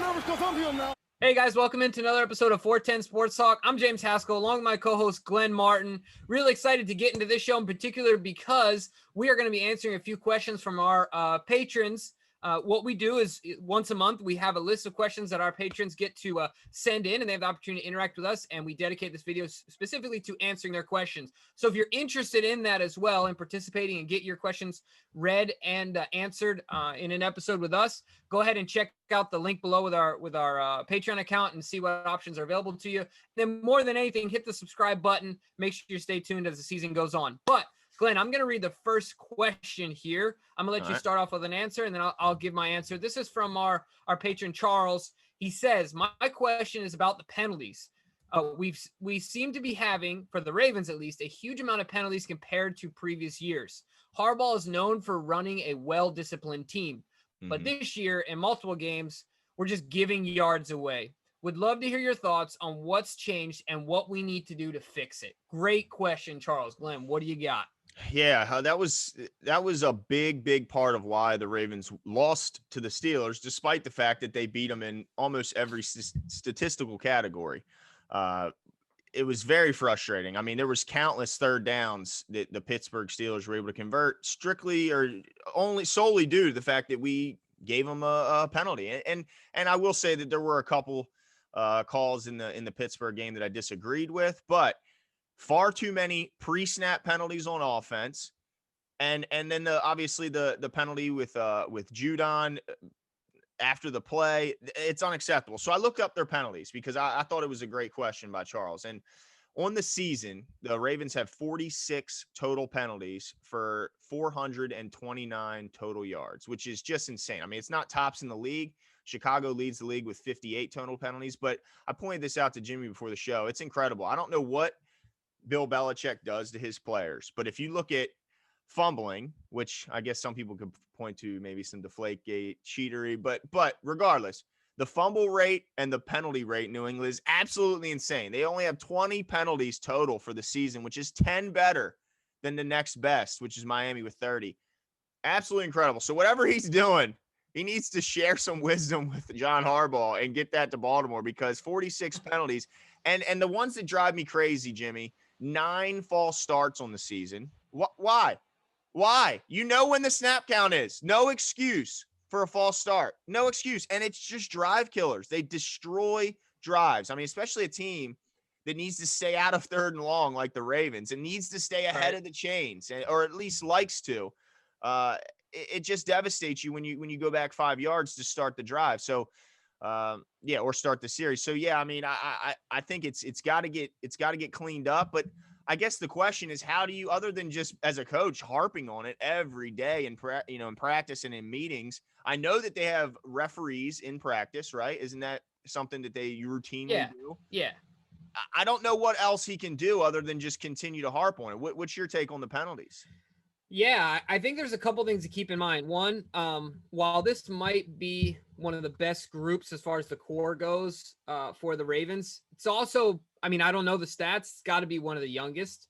nervous because I'm here now. Hey guys, welcome into another episode of 410 Sports Talk. I'm James Haskell, along with my co-host Glenn Martin. Really excited to get into this show in particular because we are going to be answering a few questions from our patrons. What we do is once a month, we have a list of questions that our patrons get to send in, and they have the opportunity to interact with us, and we dedicate this video specifically to answering their questions. So if you're interested in that as well and participating and get your questions read and answered in an episode with us, go ahead and check out the link below with our Patreon account and see what options are available to you. Then more than anything, hit the subscribe button. Make sure you stay tuned as the season goes on. But Glenn, I'm going to read the first question here. I'm going to let you start off with an answer, and then I'll give my answer. This is from our patron, Charles. He says, my question is about the penalties. We seem to be having, for the Ravens at least, a huge amount of penalties compared to previous years. Harbaugh is known for running a well-disciplined team, but this year in multiple games, we're just giving yards away. Would love to hear your thoughts on what's changed and what we need to do to fix it. Great question, Charles. Glenn, what do you got? Yeah, that was a big part of why the Ravens lost to the Steelers, despite the fact that they beat them in almost every statistical category. It was very frustrating. I mean, there was countless third downs that the Pittsburgh Steelers were able to convert strictly or solely due to the fact that we gave them a penalty. And I will say that there were a couple calls in the Pittsburgh game that I disagreed with, but far too many pre-snap penalties on offense, and then obviously the penalty with Judon after the play. It's unacceptable. So I looked up their penalties because I thought it was a great question by Charles. And on the season, the Ravens have 46 total penalties for 429 total yards, which is just insane. I mean, it's not tops in the league. Chicago leads the league with 58 total penalties, but I pointed this out to Jimmy before the show. It's incredible. I don't know what Bill Belichick does to his players, but if you look at fumbling, which I guess some people could point to maybe some Deflategate cheatery, but regardless, the fumble rate and the penalty rate in New England is absolutely insane. They only have 20 penalties total for the season, which is 10 better than the next best, which is Miami with 30. Absolutely incredible. So whatever he's doing, he needs to share some wisdom with John Harbaugh and get that to Baltimore, because 46 penalties and the ones that drive me crazy, Jimmy, 9 false starts on the season. Why? You know when the snap count is. No excuse for a false start. No excuse. And it's just drive killers. They destroy drives. I mean, especially a team that needs to stay out of third and long like the Ravens and needs to stay ahead of the chains, or at least likes to. It just devastates you when you go back 5 yards to start the drive. So or start the series. So yeah, I mean, I think it's got to get cleaned up. But I guess the question is, how do you, other than just as a coach harping on it every day in practice and in meetings? I know that they have referees in practice, right? Isn't that something that they routinely do? Yeah. I don't know what else he can do other than just continue to harp on it. What's your take on the penalties? Yeah, I think there's a couple things to keep in mind. One, while this might be one of the best groups as far as the core goes for the Ravens, it's also, I mean, I don't know the stats. It's got to be one of the youngest.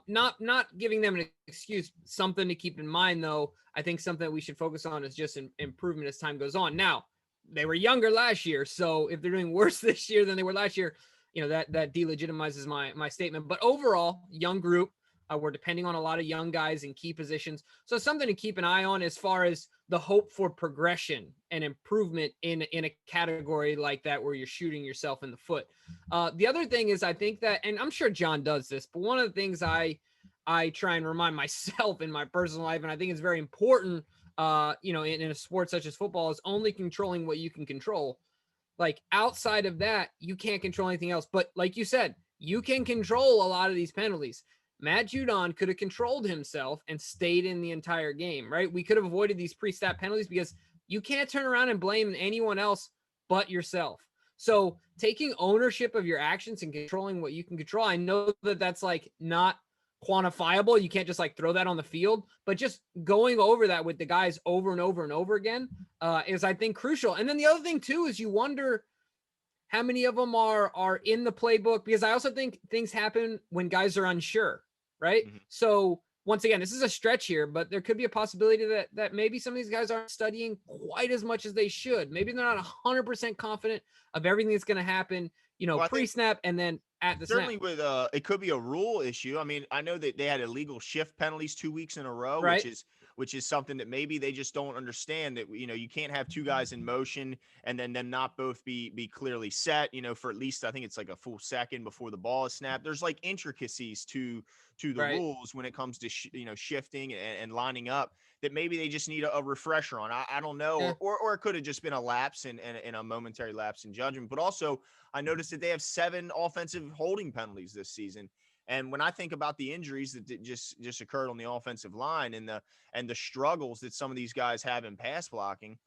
Not giving them an excuse. Something to keep in mind, though. I think something that we should focus on is just an improvement as time goes on. Now, they were younger last year, so if they're doing worse this year than they were last year, that delegitimizes my statement. But overall, young group. We're depending on a lot of young guys in key positions. So something to keep an eye on as far as the hope for progression and improvement in a category like that where you're shooting yourself in the foot. The other thing is, I think that, and I'm sure John does this, but one of the things I try and remind myself in my personal life, and I think it's very important, in a sport such as football, is only controlling what you can control. Like outside of that, you can't control anything else. But like you said, you can control a lot of these penalties. Matt Judon could have controlled himself and stayed in the entire game, right? We could have avoided these pre-snap penalties because you can't turn around and blame anyone else but yourself. So taking ownership of your actions and controlling what you can control. I know that that's like not quantifiable. You can't just like throw that on the field, but just going over that with the guys over and over and over again is, I think, crucial. And then the other thing too is you wonder how many of them are in the playbook, because I also think things happen when guys are unsure. Right. Mm-hmm. So once again, this is a stretch here, but there could be a possibility that maybe some of these guys aren't studying quite as much as they should. Maybe they're not 100% confident of everything that's going to happen, Well, I think pre-snap and then at the snap. certainly with it could be a rule issue. I mean, I know that they had illegal shift penalties 2 weeks in a row, Right. which is something that maybe they just don't understand, that you can't have two guys in motion and then them not both be clearly set, for at least I think it's like a full second before the ball is snapped. There's like intricacies to the Right. rules when it comes to shifting and lining up, that maybe they just need a refresher on. I don't know, Yeah. or it could have just been a lapse and a momentary lapse in judgment. But also, I noticed that they have 7 offensive holding penalties this season. And when I think about the injuries that just occurred on the offensive line and the struggles that some of these guys have in pass blocking,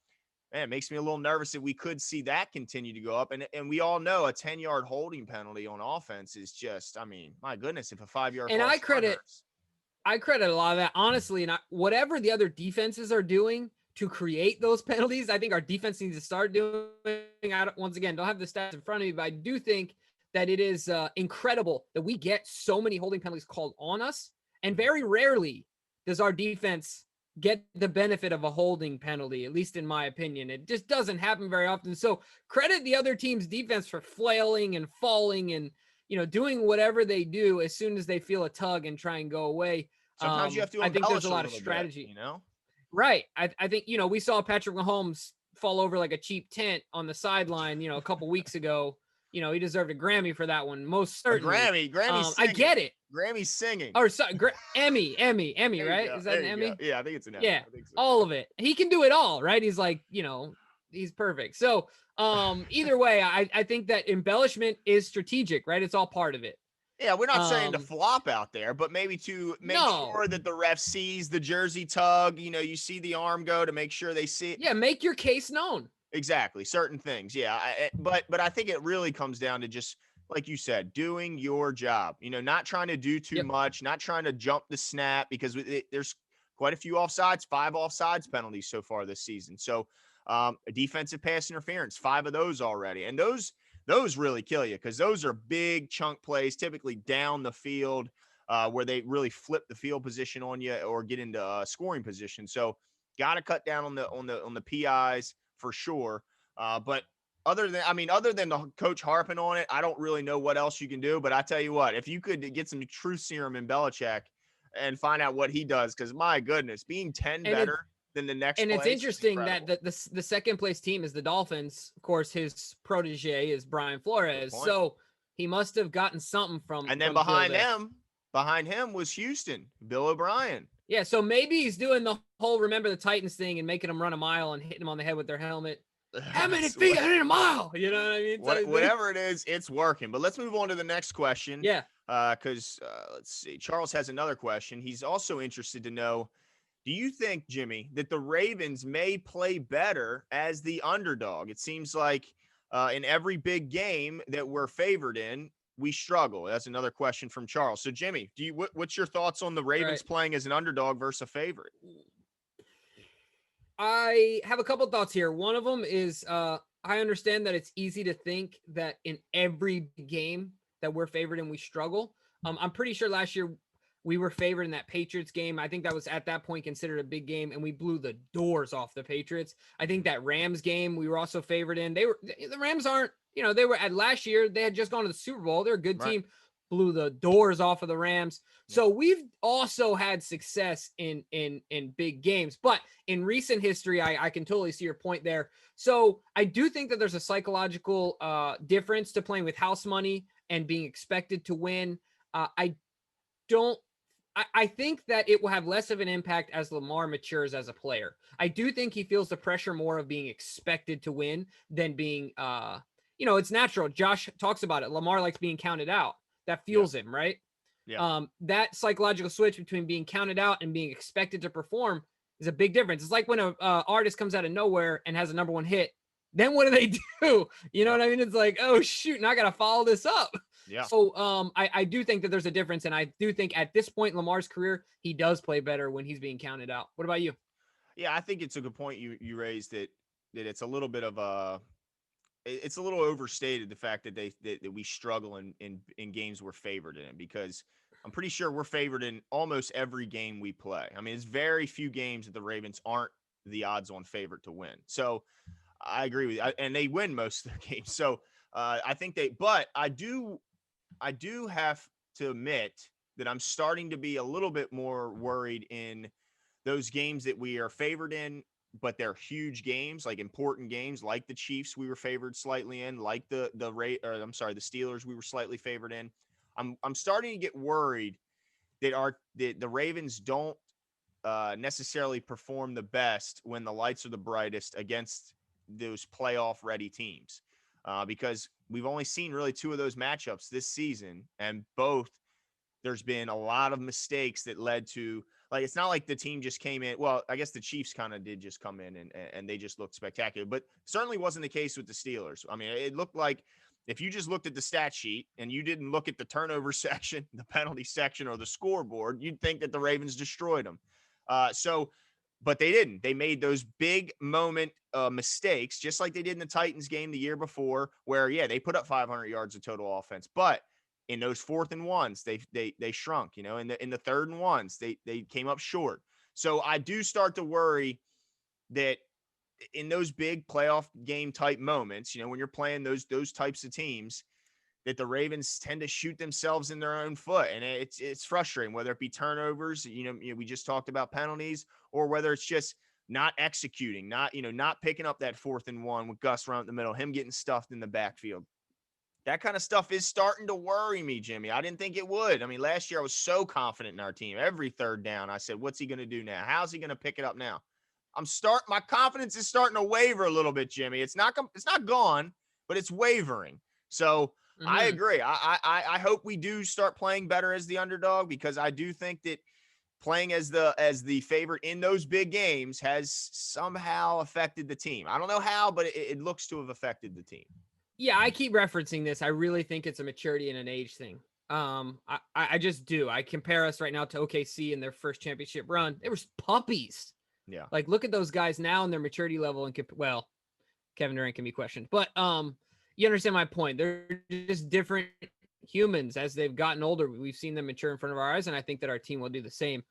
man, it makes me a little nervous that we could see that continue to go up. And we all know a 10-yard holding penalty on offense is just, I mean, my goodness, if a 5-yard And false I start hurts. credit a lot of that, honestly. And whatever the other defenses are doing to create those penalties, I think our defense needs to start doing. Once again, don't have the stats in front of me, but I do think that it is incredible that we get so many holding penalties called on us. And very rarely does our defense get the benefit of a holding penalty, at least in my opinion. It just doesn't happen very often. So credit the other team's defense for flailing and falling and doing whatever they do as soon as they feel a tug and try and go away. Sometimes you have to I think there's embellish a a lot of little strategy. bit. Right. I think, we saw Patrick Mahomes fall over like a cheap tent on the sideline, a couple weeks ago. He deserved a Grammy for that one, most A certainly. Grammy's I singing. get it. Grammy's singing. Or sorry, Emmy, right? Is that There an you Emmy? go. Yeah, I think it's an Emmy. Yeah, I think so. all of it. He can do it all, right? He's like, he's perfect. So either way, I think that embellishment is strategic, right? It's all part of it. Yeah, we're not saying to flop out there, but maybe to make sure that the ref sees the jersey tug. You see the arm go to make sure they see it. Yeah, make your case known. Exactly, certain things. Yeah, but I think it really comes down to just, like you said, doing your job. Not trying to do too much, not trying to jump the snap, because there's quite a few offsides, 5 offsides penalties so far this season. So a defensive pass interference, 5 of those already, and those really kill you, because those are big chunk plays, typically down the field, where they really flip the field position on you or get into scoring position. So got to cut down on the PIs for sure. But other than the coach harping on it, I don't really know what else you can do. But I tell you what, if you could get some truth serum in Belichick and find out what he does, because my goodness, being 10 better than the next and place, it's interesting that the second place team is the Dolphins. Of course, his protege is Brian Flores, so he must have gotten something from. And then behind him was Houston, Bill O'Brien. Yeah, so maybe he's doing the whole remember the Titans thing and making them run a mile and hitting them on the head with their helmet. How many feet in a mile? You know what I mean? Whatever it is, it's working. But let's move on to the next question. Yeah. Because let's see. Charles has another question. He's also interested to know, do you think, Jimmy, that the Ravens may play better as the underdog? It seems like in every big game that we're favored in, we struggle. That's another question from Charles. So, Jimmy, what's your thoughts on the Ravens playing as an underdog versus a favorite? I have a couple thoughts here. One of them is I understand that it's easy to think that in every game that we're favored and we struggle. I'm pretty sure last year we were favored in that Patriots game. I think that was at that point considered a big game, and we blew the doors off the Patriots. I think that Rams game we were also favored in. The Rams aren't, they were at last year. They had just gone to the Super Bowl. They're a good team. Blew the doors off of the Rams. So we've also had success in big games, but in recent history, I can totally see your point there. So I do think that there's a psychological difference to playing with house money and being expected to win. I think that it will have less of an impact as Lamar matures as a player. I do think he feels the pressure more of being expected to win than being, it's natural. Josh talks about it. Lamar likes being counted out. That fuels him, right? Yeah. That psychological switch between being counted out and being expected to perform is a big difference. It's like when an artist comes out of nowhere and has a number 1 hit. Then what do they do? You know what I mean? It's like, oh, shoot, now I got to follow this up. Yeah. So I do think that there's a difference. And I do think at this point in Lamar's career, he does play better when he's being counted out. What about you? Yeah, I think it's a good point you raised, that it's a little bit of it's a little overstated, the fact that we struggle in games we're favored in, because I'm pretty sure we're favored in almost every game we play. I mean, it's very few games that the Ravens aren't the odds-on favorite to win. So I agree with you, and they win most of their games. So I think but I do have to admit that I'm starting to be a little bit more worried in those games that we are favored in, but they're huge games, like important games, like the Chiefs we were favored slightly in, like the Steelers we were slightly favored in. I'm starting to get worried that the Ravens don't necessarily perform the best when the lights are the brightest against those playoff ready teams. Because we've only seen really two of those matchups this season, and both there's been a lot of mistakes that led to, like, it's not like the team just came in. Well, I guess the Chiefs kind of did just come in and they just looked spectacular, but certainly wasn't the case with the Steelers. I mean, it looked like if you just looked at the stat sheet and you didn't look at the turnover section, the penalty section, or the scoreboard, you'd think that the Ravens destroyed them. But they didn't. They made those big moment mistakes, just like they did in the Titans game the year before, where, yeah, they put up 500 yards of total offense, but in those 4th and 1s, they shrunk. You know, in the 3rd and 1s, they came up short. So I do start to worry that in those big playoff game type moments, you know, when you're playing those types of teams, that the Ravens tend to shoot themselves in their own foot. And it's frustrating, whether it be turnovers, we just talked about penalties, or whether it's just not executing, not picking up that 4th and 1 with Gus around the middle, him getting stuffed in the backfield. That kind of stuff is starting to worry me, Jimmy. I didn't think it would. I mean, last year I was so confident in our team. Every 3rd down, I said, what's he going to do now? How's he going to pick it up now? My confidence is starting to waver a little bit, Jimmy. It's not gone, but it's wavering. So I agree. I hope we do start playing better as the underdog, because I do think that playing as the favorite in those big games has somehow affected the team. I don't know how, but it looks to have affected the team. Yeah, I keep referencing this. I really think it's a maturity and an age thing. I just do. I compare us right now to OKC in their first championship run. They were puppies. Yeah. Like, look at those guys now and their maturity level. And Kevin Durant can be questioned, but you understand my point. They're just different humans as they've gotten older. We've seen them mature in front of our eyes, and I think that our team will do the same.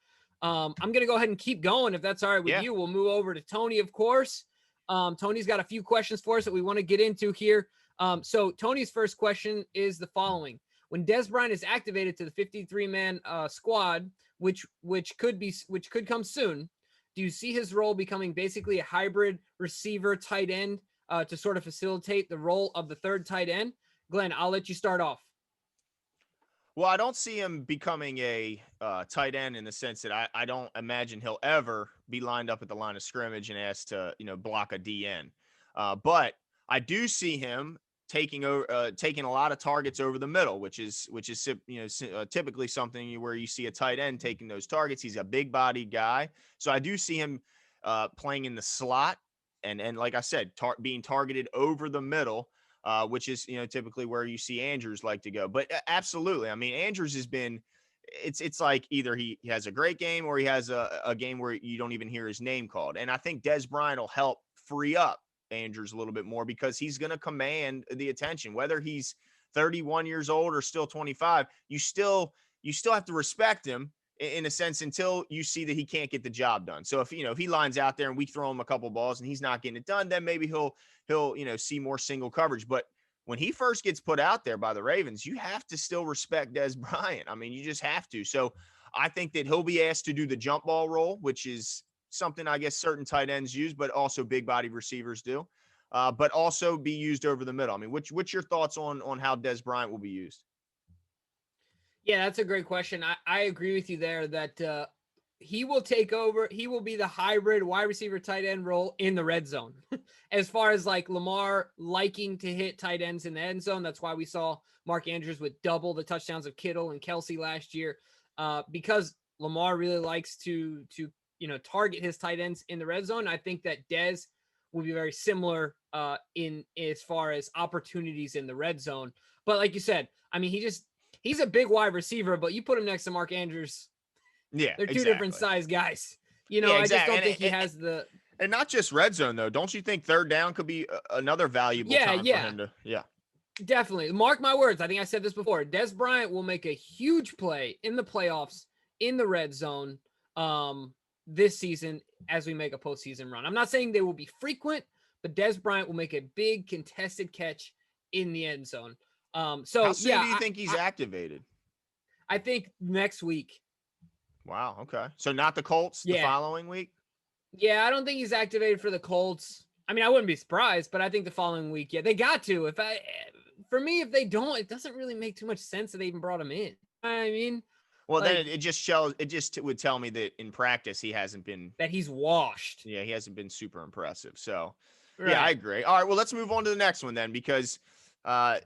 I'm gonna go ahead and keep going if that's all right with you. We'll move over to Tony, of course. Tony's got a few questions for us that we want to get into here. So Tony's first question is the following: when Dez Bryant is activated to the 53-man squad, which could come soon, do you see his role becoming basically a hybrid receiver tight end to sort of facilitate the role of the 3rd tight end? Glenn, I'll let you start off. Well, I don't see him becoming a tight end in the sense that I don't imagine he'll ever be lined up at the line of scrimmage and asked to, block a DN. But I do see him taking a lot of targets over the middle, which is typically something where you see a tight end taking those targets. He's a big bodied guy, so I do see him playing in the slot and like I said, being targeted over the middle, which is typically where you see Andrews like to go. But absolutely, I mean, Andrews has been. It's like either he has a great game or he has a game where you don't even hear his name called. And I think Dez Bryant will help free up Andrews a little bit more, because he's going to command the attention, whether he's 31 years old or still 25. You still have to respect him in a sense until you see that he can't get the job done. So if he lines out there and we throw him a couple balls and he's not getting it done, then maybe he'll see more single coverage. But when he first gets put out there by the Ravens, you have to still respect Dez Bryant. I mean, you just have to. So I think that he'll be asked to do the jump ball role, which is something I guess certain tight ends use, but also big body receivers do, but also be used over the middle. I mean, what's your thoughts on how Dez Bryant will be used? Yeah, that's a great question. I agree with you there that he will take over. He will be the hybrid wide receiver tight end role in the red zone. As far as like Lamar liking to hit tight ends in the end zone, that's why we saw Mark Andrews with double the touchdowns of Kittle and Kelsey last year, because Lamar really likes to target his tight ends in the red zone. I think that Dez will be very similar in as far as opportunities in the red zone. But like you said, I mean, he's a big wide receiver, but you put him next to Mark Andrews. Yeah, they're two different size guys. I just don't think he has the. And not just red zone though. Don't you think 3rd down could be another valuable time for him to? Yeah. Definitely. Mark my words. I think I said this before. Dez Bryant will make a huge play in the playoffs in the red zone this season as we make a postseason run. I'm not saying they will be frequent, but Dez Bryant will make a big contested catch in the end zone. How So soon yeah, do you think he's activated? I think next week. Wow. Okay. So not the Colts the Yeah. following week? Yeah, I don't think he's activated for the Colts. I mean, I wouldn't be surprised, but I think the following week, yeah, they got to. For me, if they don't, it doesn't really make too much sense that they even brought him in. I mean, Well, then like it just shows. It just would tell me that in practice he hasn't been. that he's washed. Yeah, he hasn't been super impressive. So, yeah, I Right. agree. All right. Well, let's move on to the next one then, because uh,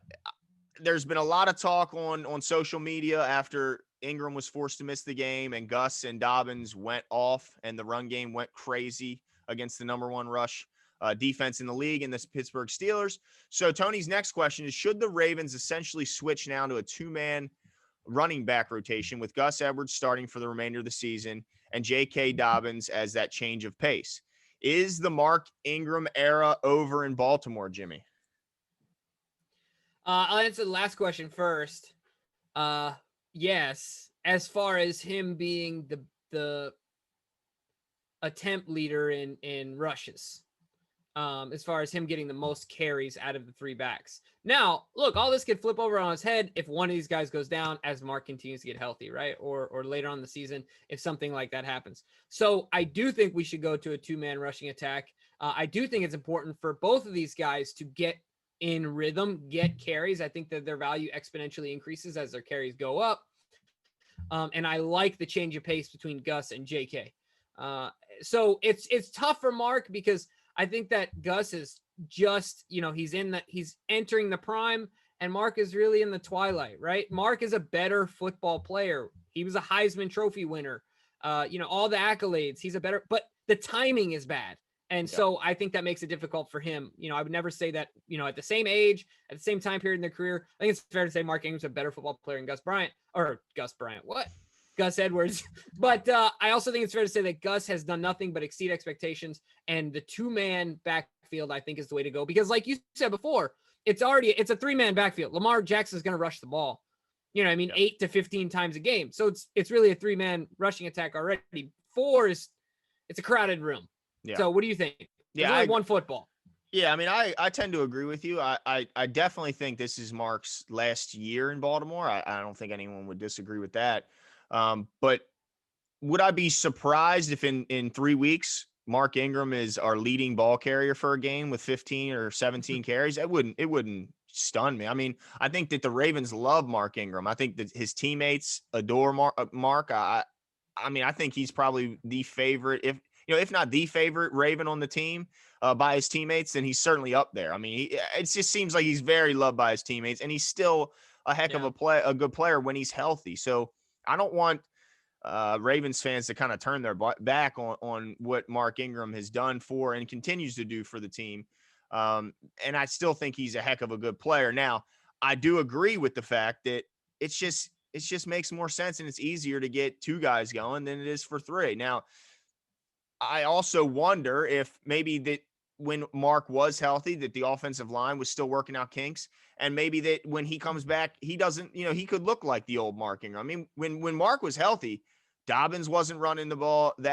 there's been a lot of talk on social media after Ingram was forced to miss the game and Gus and Dobbins went off and the run game went crazy against the number one rush defense in the league and the Pittsburgh Steelers. So Tony's next question is, should the Ravens essentially switch now to a two-man running back rotation with Gus Edwards starting for the remainder of the season and J.K. Dobbins as that change of pace? Is the Mark Ingram era over in Baltimore, Jimmy? I'll answer the last question first. Yes, as far as him being the attempt leader in rushes. As far as him getting the most carries out of the three backs. Now, look, all this could flip over on his head if one of these guys goes down as Mark continues to get healthy, right? Or later on in the season, if something like that happens. So I do think we should go to a two-man rushing attack. I do think it's important for both of these guys to get in rhythm, get carries. I think that their value exponentially increases as their carries go up. And I like the change of pace between Gus and JK. So it's tough for Mark because I think that Gus is just, he's entering the prime and Mark is really in the twilight, right? Mark is a better football player. He was a Heisman Trophy winner. All the accolades. He's a better, but the timing is bad. And so I think that makes it difficult for him. I would never say that, at the same age, at the same time period in their career, I think it's fair to say Mark Ingram's a better football player than Gus Bryant. What? Gus Edwards. But I also think it's fair to say that Gus has done nothing but exceed expectations. And the two-man backfield, I think, is the way to go. Because like you said before, it's a three-man backfield. Lamar Jackson is going to rush the ball, 8 to 15 times a game. So it's really a three-man rushing attack already. Four it's a crowded room. Yeah. So what do you think? There's only one football. Yeah, I mean, I tend to agree with you. I definitely think this is Mark's last year in Baltimore. I don't think anyone would disagree with that. But would I be surprised if in 3 weeks Mark Ingram is our leading ball carrier for a game with 15 or 17 carries? It wouldn't stun me. I mean, I think that the Ravens love Mark Ingram. I think that his teammates adore Mark. I mean, I think he's probably the favorite, if not the favorite Raven on the team by his teammates, then he's certainly up there. I mean, it just seems like he's very loved by his teammates, and he's still a heck of a good player when he's healthy. So I don't want Ravens fans to kind of turn their back on what Mark Ingram has done for and continues to do for the team. And I still think he's a heck of a good player. Now, I do agree with the fact that it just makes more sense and it's easier to get two guys going than it is for three. Now, I also wonder if maybe that when Mark was healthy, that the offensive line was still working out kinks. And maybe that when he comes back, he doesn't, he could look like the old Mark Ingram. I mean, when Mark was healthy, Dobbins wasn't running the ball he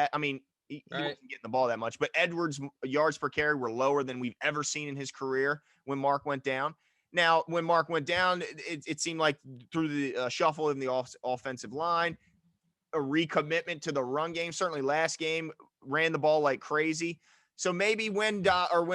wasn't getting the ball that much, but Edwards' yards per carry were lower than we've ever seen in his career when Mark went down. Now, when Mark went down, it seemed like through the shuffle in the offensive line, a recommitment to the run game. Certainly last game ran the ball like crazy. So maybe when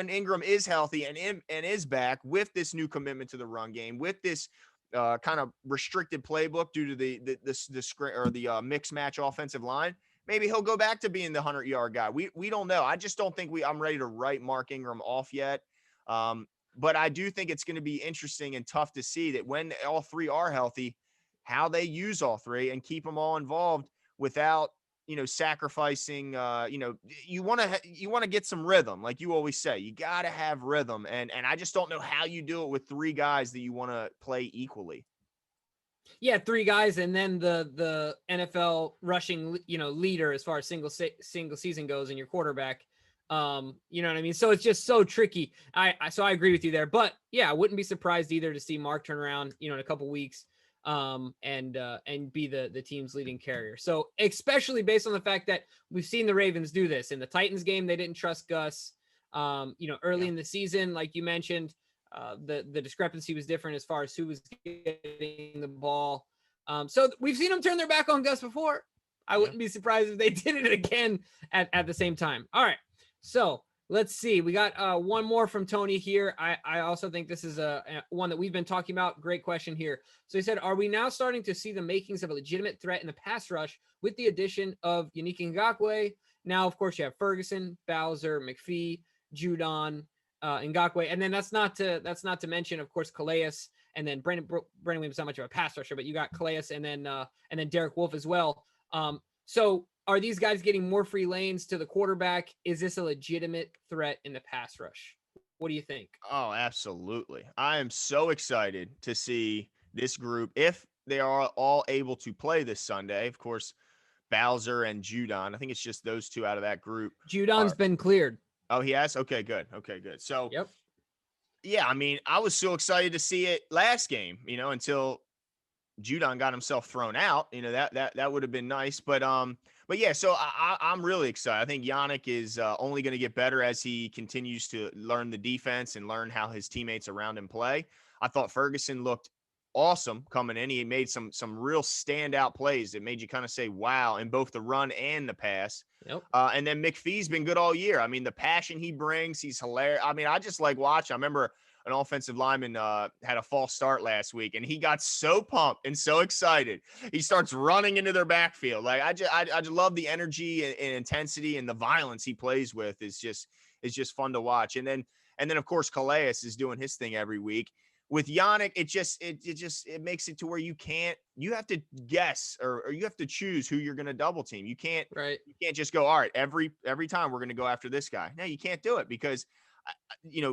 Ingram is healthy and is back with this new commitment to the run game, with this kind of restricted playbook due to the mix match offensive line, maybe he'll go back to being the 100-yard guy. We don't know. I just don't think I'm ready to write Mark Ingram off yet. But I do think it's going to be interesting and tough to see that when all three are healthy, how they use all three and keep them all involved without, sacrificing, you want to get some rhythm. Like you always say, you got to have rhythm. And I just don't know how you do it with three guys that you want to play equally. Yeah, three guys, and then the NFL rushing, leader as far as single season goes, and your quarterback. You know what I mean? So it's just so tricky. So I agree with you there. But yeah, I wouldn't be surprised either to see Mark turn around, in a couple weeks, and be the team's leading carrier. So especially based on the fact that we've seen the Ravens do this in the Titans game, they didn't trust Gus. Early in the season, like you mentioned, the discrepancy was different as far as who was getting the ball. So we've seen them turn their back on Gus before. I wouldn't be surprised if they did it again at the same time. All right. So let's see. We got one more from Tony here. I also think this is a one that we've been talking about. Great question here. So he said, are we now starting to see the makings of a legitimate threat in the pass rush with the addition of Yannick Ngakoue? Now, of course, you have Ferguson, Bowser, McPhee, Judon, Ngakoue, and then that's not to mention, of course, Calais, and then Brandon Williams not much of a pass rusher, but you got Calais and then Derek Wolfe as well. So are these guys getting more free lanes to the quarterback? Is this a legitimate threat in the pass rush? What do you think? Oh, absolutely. I am so excited to see this group, if they are all able to play this Sunday. Of course, Bowser and Judon. I think it's just those two out of that group. Judon's been cleared. Oh, he has? Okay, good. Okay, good. So, yep. Yeah, I mean, I was so excited to see it last game, until Judon got himself thrown out. That would have been nice. But yeah, so I'm really excited. I think Yannick is only going to get better as he continues to learn the defense and learn how his teammates around him play. I thought Ferguson looked awesome coming in. He made some real standout plays that made you kind of say, wow, in both the run and the pass. Yep. And then McPhee's been good all year. I mean, the passion he brings, he's hilarious. I mean, I just like watching. I remember an offensive lineman had a false start last week, and he got so pumped and so excited. He starts running into their backfield. Like I just love the energy and intensity, and the violence he plays with is just fun to watch. And then of course Calais is doing his thing every week. With Yannick, it makes it to where you have to guess or you have to choose who you're going to double team. You can't just go, all right, every time we're going to go after this guy. No, you can't do it because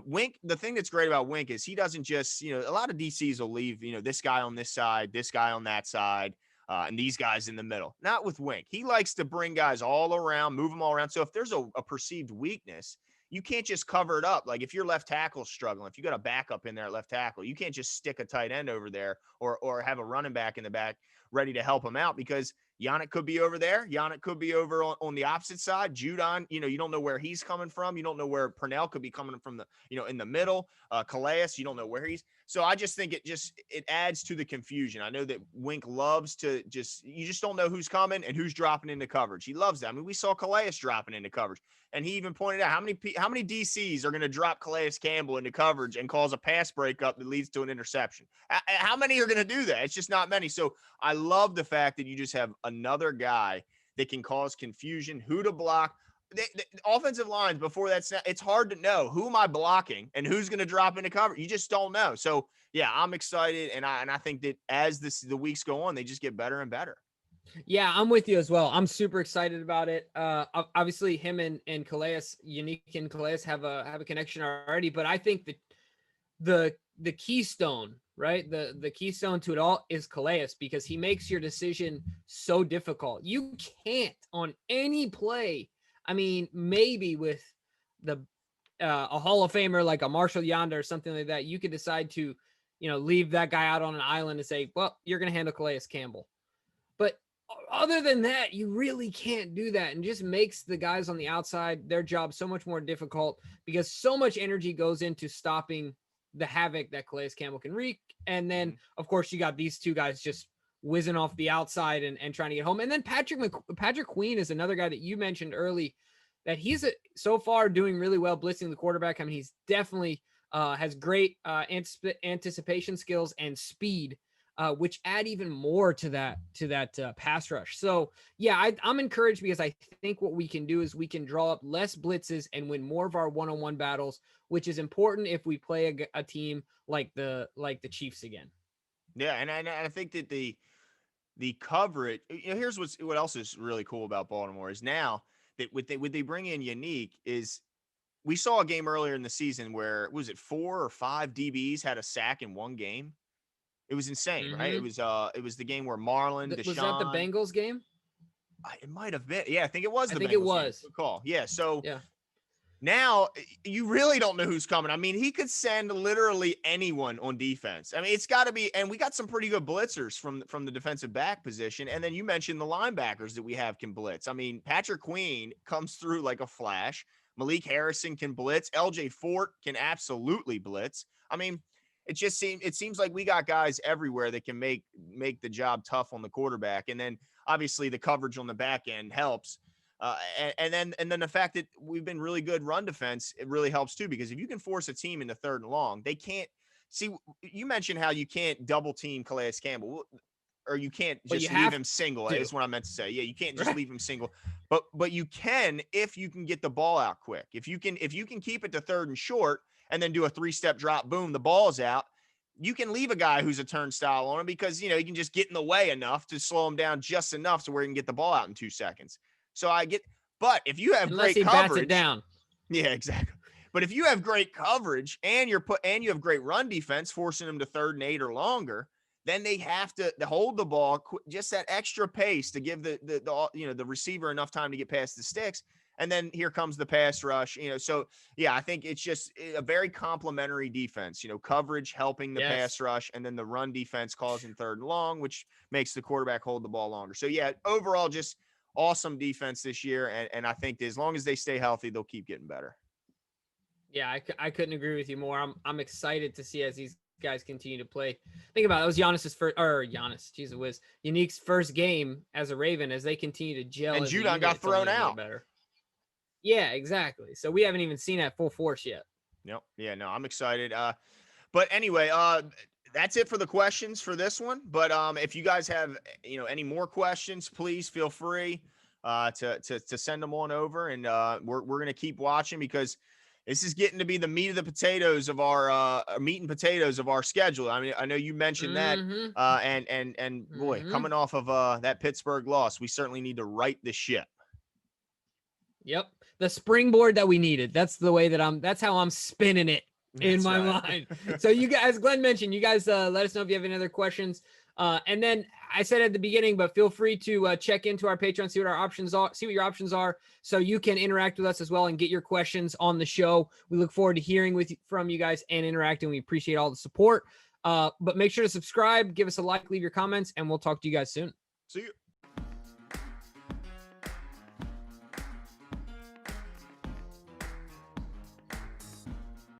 Wink, the thing that's great about Wink is he doesn't just, a lot of DCs will leave, this guy on this side, this guy on that side, and these guys in the middle. Not with Wink. He likes to bring guys all around, move them all around. So if there's a perceived weakness, you can't just cover it up. Like if your left tackle's struggling, if you got a backup in there at left tackle, you can't just stick a tight end over there or have a running back in the back ready to help him out because Yannick could be over there. Yannick could be over on the opposite side. Judon, you don't know where he's coming from. You don't know where Purnell could be coming from in the middle. Calais, you don't know where he's. So I just think it adds to the confusion. I know that Wink loves to you just don't know who's coming and who's dropping into coverage. He loves that. I mean, we saw Calais dropping into coverage. And he even pointed out how many DCs are going to drop Calais Campbell into coverage and cause a pass breakup that leads to an interception. How many are going to do that? It's just not many. So I love the fact that you just have another guy that can cause confusion, who to block. The offensive lines before that snap, it's hard to know who am I blocking and who's going to drop into cover. You just don't know. So yeah, I'm excited, and I think that as the weeks go on, they just get better and better. Yeah, I'm with you as well. I'm super excited about it. Obviously, him and Calais, Yannick and Calais have a connection already, but I think that the keystone, right? The keystone to it all is Calais because he makes your decision so difficult. You can't on any play. I mean, maybe with a Hall of Famer like a Marshall Yonder or something like that, you could decide to, leave that guy out on an island and say, well, you're going to handle Calais Campbell. But other than that, you really can't do that, and just makes the guys on the outside, their job so much more difficult because so much energy goes into stopping the havoc that Calais Campbell can wreak. And then, of course, you got these two guys just whizzing off the outside and trying to get home. And then Patrick Queen is another guy that you mentioned early that he's so far doing really well blitzing the quarterback. I mean, he's definitely has great anticipation skills and speed, which add even more to that pass rush. So yeah, I'm encouraged because I think what we can do is we can draw up less blitzes and win more of our one-on-one battles, which is important if we play a team like the Chiefs again. Yeah, and I think that the coverage. Here's what else is really cool about Baltimore is now that would they bring in Yannick is. We saw a game earlier in the season where was it 4 or 5 DBs had a sack in one game. It was insane, right? It was the game where Marlon, Deshaun. Was that the Bengals game? It might have been. Yeah, I think it was. I think it was. Good call. Yeah. So Now you really don't know who's coming. I mean, he could send literally anyone on defense. I mean, it's got to be, and we got some pretty good blitzers from the defensive back position. And then you mentioned the linebackers that we have can blitz. I mean, Patrick Queen comes through like a flash. Malik Harrison can blitz. LJ Fort can absolutely blitz. I mean, it seems like we got guys everywhere that can make the job tough on the quarterback. And then obviously the coverage on the back end helps. And then the fact that we've been really good run defense, it really helps too, because if you can force a team into 3rd and long, they can't see. You mentioned how you can't double team Calais Campbell, or you can't just leave him single. Is what I meant to say. Yeah, you can't just leave him single, but you can if you can get the ball out quick. If you can keep it to 3rd and short and then do a 3-step drop, boom, the ball's out. You can leave a guy who's a turnstile on him because he can just get in the way enough to slow him down just enough to where he can get the ball out in 2 seconds. So but if you have great coverage, bats it down. Yeah, exactly. But if you have great coverage and you have great run defense, forcing them to 3rd and 8 or longer, then they have to hold the ball just that extra pace to give the receiver enough time to get past the sticks. And then here comes the pass rush. So yeah, I think it's just a very complementary defense. Coverage helping the pass rush, and then the run defense causing 3rd and long, which makes the quarterback hold the ball longer. So yeah, overall, just awesome defense this year, and I think as long as they stay healthy, they'll keep getting better. Yeah, I couldn't agree with you more. I'm excited to see as these guys continue to play. Think about it, was Unique's first game as a Raven, as they continue to gel. And Judon got thrown out. Better. Yeah, exactly. So we haven't even seen that full force yet. Nope. Yeah, no, I'm excited. But anyway, that's it for the questions for this one. But if you guys have any more questions, please feel free to send them on over, and we're gonna keep watching, because this is getting to be the meat and potatoes of our schedule. I mean, I know you mentioned that, and boy, coming off of that Pittsburgh loss, we certainly need to right the ship. Yep, the springboard that we needed. That's the way that's how I'm spinning it in my mind. So you guys, Glenn mentioned, you guys let us know if you have any other questions. And then I said at the beginning, but feel free to check into our Patreon, see what your options are, so you can interact with us as well and get your questions on the show. We look forward to hearing from you guys and interacting. We appreciate all the support. But make sure to subscribe, give us a like, leave your comments, and we'll talk to you guys soon. See you.